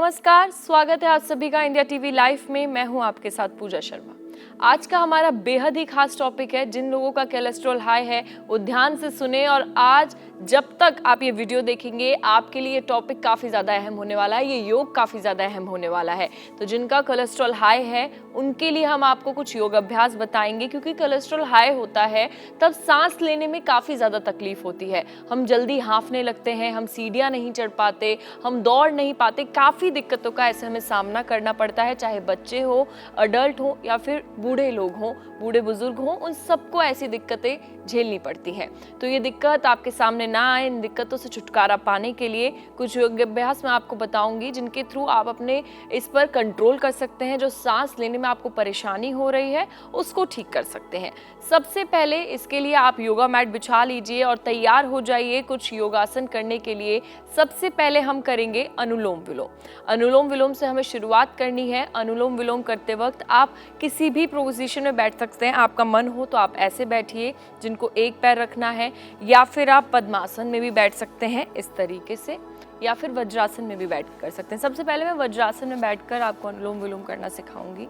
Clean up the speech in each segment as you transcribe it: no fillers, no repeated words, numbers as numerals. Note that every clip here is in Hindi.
नमस्कार, स्वागत है आप सभी का इंडिया टीवी लाइव में। मैं हूं आपके साथ पूजा शर्मा। आज का हमारा बेहद ही खास टॉपिक है। जिन लोगों का कोलेस्ट्रॉल हाई है वो ध्यान से सुने, और आज जब तक आप ये वीडियो देखेंगे आपके लिए टॉपिक काफ़ी ज़्यादा अहम होने वाला है। ये योग काफ़ी ज़्यादा अहम होने वाला है। तो जिनका कोलेस्ट्रॉल हाई है उनके लिए हम आपको कुछ योग अभ्यास बताएंगे, क्योंकि कोलेस्ट्रॉल हाई होता है तब सांस लेने में काफ़ी ज़्यादा तकलीफ होती है। हम जल्दी हाँफने लगते हैं, हम सीढ़ियाँ नहीं चढ़ पाते, हम दौड़ नहीं पाते, काफ़ी दिक्कतों का ऐसे हमें सामना करना पड़ता है। चाहे बच्चे हो, अडल्ट हो या फिर बूढ़े लोग हों, बूढ़े बुजुर्ग हों, उन सबको ऐसी दिक्कतें झेलनी पड़ती है। तो ये दिक्कत आपके सामने ना आए, इन दिक्कतों से छुटकारा पाने के लिए कुछ योग अभ्यास मैं आपको बताऊंगी, जिनके थ्रू आप अपने इस पर कंट्रोल कर सकते हैं। जो सांस लेने में आपको परेशानी हो रही है उसको ठीक कर सकते हैं। सबसे पहले इसके लिए आप योगा मैट बिछा लीजिए और तैयार हो जाइए कुछ योगासन करने के लिए। सबसे पहले हम करेंगे अनुलोम विलोम। अनुलोम विलोम से हमें शुरुआत करनी है। अनुलोम विलोम करते वक्त आप किसी भी पोजीशन में बैठ सकते हैं। आपका मन हो तो आप ऐसे बैठिए जिनको एक पैर रखना है, या फिर आप पद्मासन में भी बैठ सकते हैं इस तरीके से, या फिर वज्रासन में भी बैठ कर सकते हैं। सबसे पहले मैं वज्रासन में बैठकर आपको अनुलोम विलोम करना सिखाऊंगी।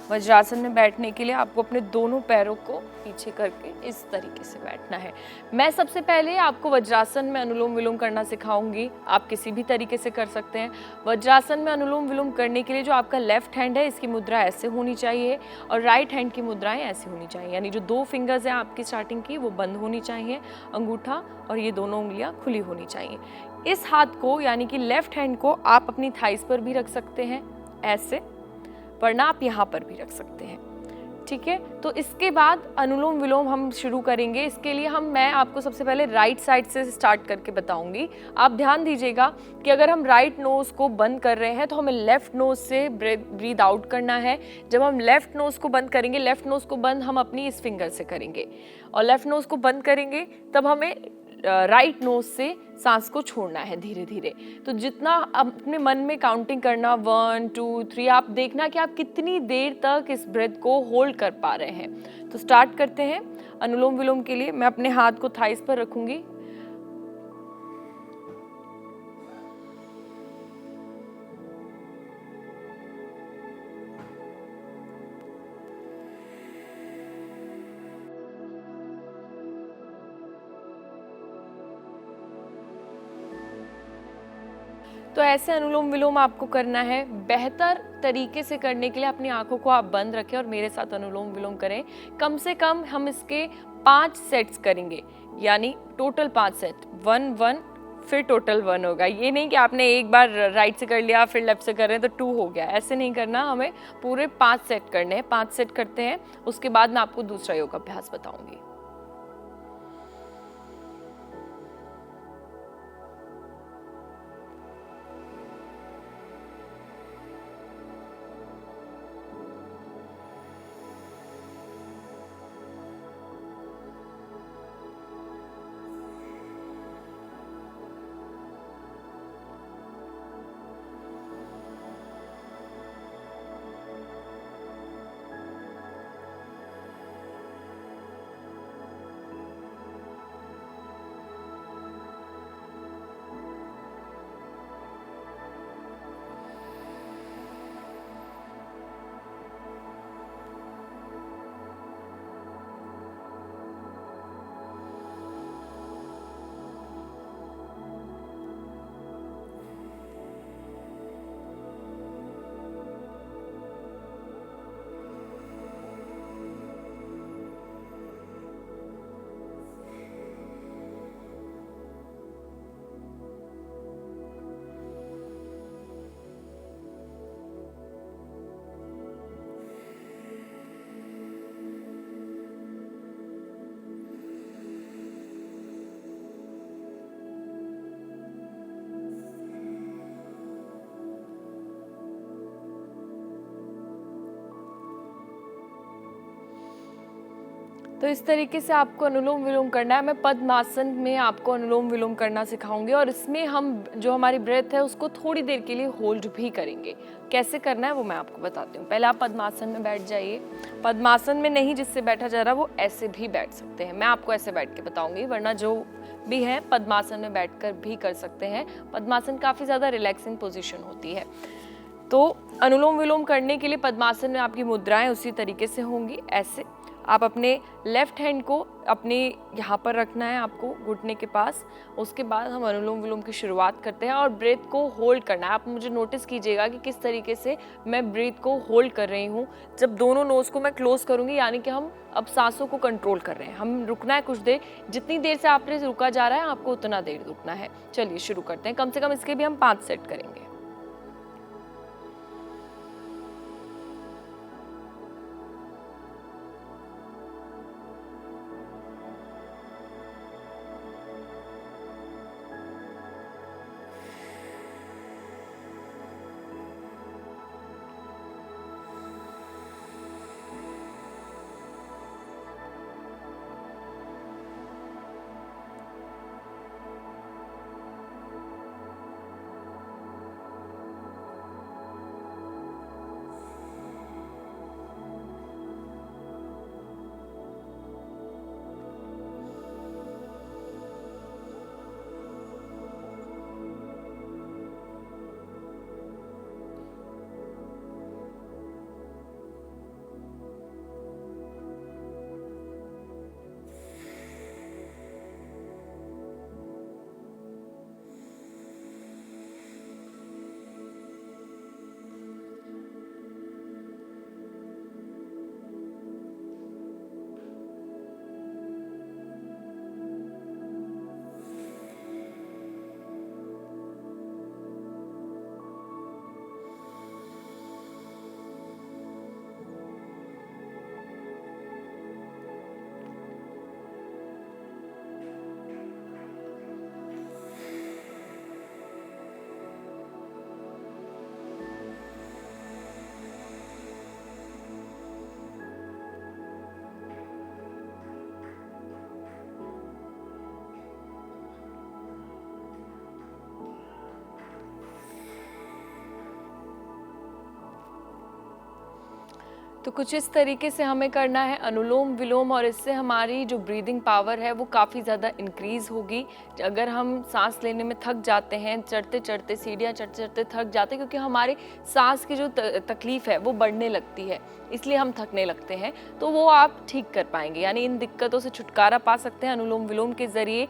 वज्रासन में बैठने के लिए आपको अपने दोनों पैरों को पीछे करके इस तरीके से बैठना है। मैं सबसे पहले आपको वज्रासन में अनुलोम विलोम करना सिखाऊंगी। आप किसी भी तरीके से कर सकते हैं। वज्रासन में अनुलोम विलोम करने के लिए जो आपका लेफ्ट हैंड है इसकी मुद्रा ऐसे होनी चाहिए और राइट हैंड की मुद्राएं ऐसी होनी चाहिए, यानी जो दो फिंगर्स हैं आपकी स्टार्टिंग की वो बंद होनी चाहिए, अंगूठा और ये दोनों उंगलियां खुली होनी चाहिए। इस हाथ को यानी कि लेफ्ट हैंड को आप अपनी थाइस पर भी रख सकते हैं ऐसे, वरना आप यहाँ पर भी रख सकते हैं। ठीक है, तो इसके बाद अनुलोम विलोम हम शुरू करेंगे। इसके लिए मैं आपको सबसे पहले राइट साइड से स्टार्ट करके बताऊंगी। आप ध्यान दीजिएगा कि अगर हम राइट नोज को बंद कर रहे हैं तो हमें लेफ्ट नोज से ब्रीद आउट करना है। जब हम लेफ्ट नोज को बंद करेंगे, लेफ्ट नोज को बंद हम अपनी इस फिंगर से करेंगे, और लेफ्ट नोज को बंद करेंगे तब हमें राइट नोज से सांस को छोड़ना है धीरे धीरे। तो जितना अपने मन में काउंटिंग करना, 1 2 3, आप देखना कि आप कितनी देर तक इस ब्रेथ को होल्ड कर पा रहे हैं। तो स्टार्ट करते हैं। अनुलोम विलोम के लिए मैं अपने हाथ को थाइस पर रखूंगी। तो ऐसे अनुलोम विलोम आपको करना है। बेहतर तरीके से करने के लिए अपनी आंखों को आप बंद रखें और मेरे साथ अनुलोम विलोम करें। कम से कम हम इसके 5 सेट्स करेंगे, यानी टोटल 5 सेट, 1 1 फिर टोटल 1 होगा। ये नहीं कि आपने एक बार राइट से कर लिया फिर लेफ्ट से कर रहे हैं तो 2 हो गया, ऐसे नहीं करना। हमें पूरे 5 सेट करने हैं। 5 सेट करते हैं, उसके बाद मैं आपको दूसरा योग अभ्यास बताऊंगी। तो इस तरीके से आपको अनुलोम विलोम करना है। मैं पद्मासन में आपको अनुलोम विलोम करना सिखाऊंगी, और इसमें हम जो हमारी ब्रेथ है उसको थोड़ी देर के लिए होल्ड भी करेंगे। कैसे करना है वो मैं आपको बताती हूँ। पहले आप पद्मासन में बैठ जाइए। पद्मासन में नहीं जिससे बैठा जा रहा वो ऐसे भी बैठ सकते हैं, मैं आपको ऐसे बैठ के बताऊंगी, वरना जो भी है पद्मासन में बैठकर भी कर सकते हैं। पद्मासन काफ़ी ज़्यादा रिलैक्सिंग पोजीशन होती है। तो अनुलोम विलोम करने के लिए पद्मासन में आपकी मुद्राएं उसी तरीके से होंगी। ऐसे आप अपने लेफ्ट हैंड को अपने यहाँ पर रखना है आपको घुटने के पास। उसके बाद हम अनुलोम विलोम की शुरुआत करते हैं और ब्रीथ को होल्ड करना है। आप मुझे नोटिस कीजिएगा कि किस तरीके से मैं ब्रीथ को होल्ड कर रही हूँ। जब दोनों नोज को मैं क्लोज करूँगी यानी कि हम अब सांसों को कंट्रोल कर रहे हैं। हम रुकना है कुछ देर, जितनी देर से आपने रुका जा रहा है आपको उतना देर रुकना है। चलिए शुरू करते हैं। कम से कम इसके भी हम 5 सेट करेंगे। तो कुछ इस तरीके से हमें करना है अनुलोम विलोम और इससे हमारी जो ब्रीदिंग पावर है वो काफ़ी ज़्यादा इंक्रीज़ होगी। अगर हम सांस लेने में थक जाते हैं, चढ़ते चढ़ते सीढ़ियाँ चढ़ते चढ़ते थक जाते हैं, क्योंकि हमारे सांस की जो तकलीफ़ है वो बढ़ने लगती है, इसलिए हम थकने लगते हैं, तो वो आप ठीक कर पाएंगे, यानी इन दिक्कतों से छुटकारा पा सकते हैं अनुलोम विलोम के ज़रिए।